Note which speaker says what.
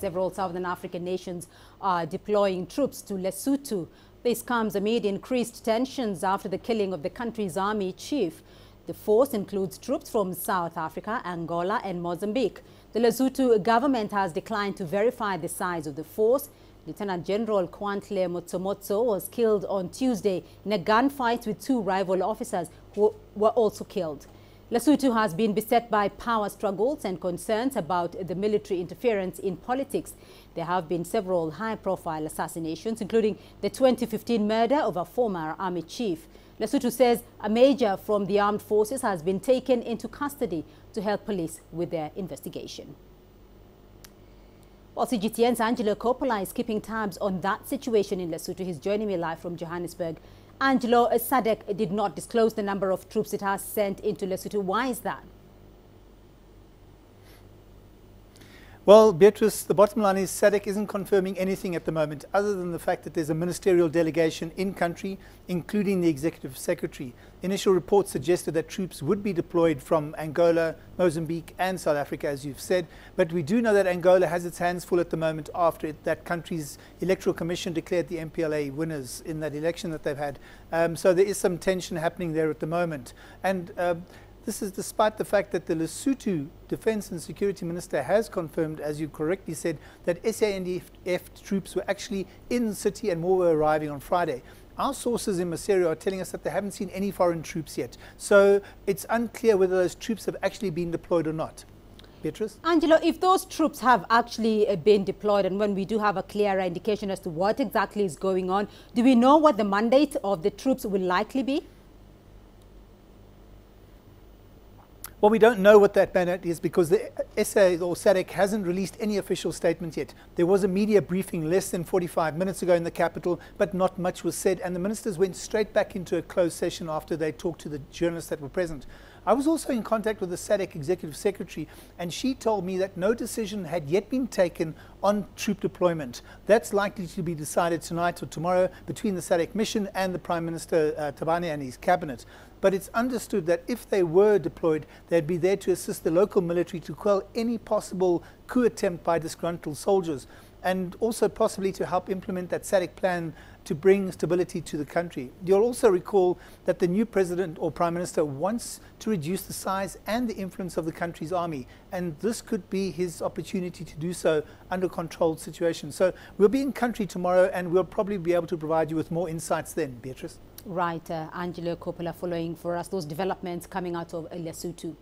Speaker 1: Several Southern African nations are deploying troops to Lesotho. This comes amid increased tensions after the killing of the country's army chief. The force includes troops from South Africa, Angola and Mozambique. The Lesotho government has declined to verify the size of the force. Lieutenant General Khoantle Motsomotso was killed on Tuesday in a gunfight with two rival officers who were also killed. Lesotho has been beset by power struggles and concerns about the military interference in politics. There have been several high-profile assassinations, including the 2015 murder of a former army chief. Lesotho says a major from the armed forces has been taken into custody to help police with their investigation. Well, CGTN's Angelo Coppola is keeping tabs on that situation in Lesotho. He's joining me live from Johannesburg. Angelo, SADC did not disclose the number of troops it has sent into Lesotho. Why is that?
Speaker 2: Well, Beatrice, the bottom line is SADC isn't confirming anything at the moment, other than the fact that there's a ministerial delegation in country, including the executive secretary. Initial reports suggested that troops would be deployed from Angola, Mozambique and South Africa, as you've said. But we do know that Angola has its hands full at the moment after that country's electoral commission declared the MPLA winners in that election that they've had. So there is some tension happening there at the moment. And this is despite the fact that the Lesotho Defence and Security Minister has confirmed, as you correctly said, that SADC troops were actually in the city and more were arriving on Friday. Our sources in Maseru are telling us that they haven't seen any foreign troops yet. So it's unclear whether those troops have actually been deployed or not. Beatrice?
Speaker 1: Angelo, if those troops have actually been deployed and when we do have a clearer indication as to what exactly is going on, do we know what the mandate of the troops will likely be?
Speaker 2: Well, we don't know what that mandate is because the SA or SADC hasn't released any official statement yet. There was a media briefing less than 45 minutes ago in the capital, but not much was said, and the ministers went straight back into a closed session after they talked to the journalists that were present. I was also in contact with the SADC executive secretary, and she told me that no decision had yet been taken on troop deployment. That's likely to be decided tonight or tomorrow between the SADC mission and the Prime Minister Tabane and his cabinet. But it's understood that if they were deployed, they'd be there to assist the local military to quell any possible coup attempt by disgruntled soldiers, and also possibly to help implement that SADC plan to bring stability to the country. You'll also recall that the new president or prime minister wants to reduce the size and the influence of the country's army, and this could be his opportunity to do so under controlled situations. So we'll be in country tomorrow, and we'll probably be able to provide you with more insights then, Beatrice.
Speaker 1: Right, Angelo Coppola following for us those developments coming out of Lesotho.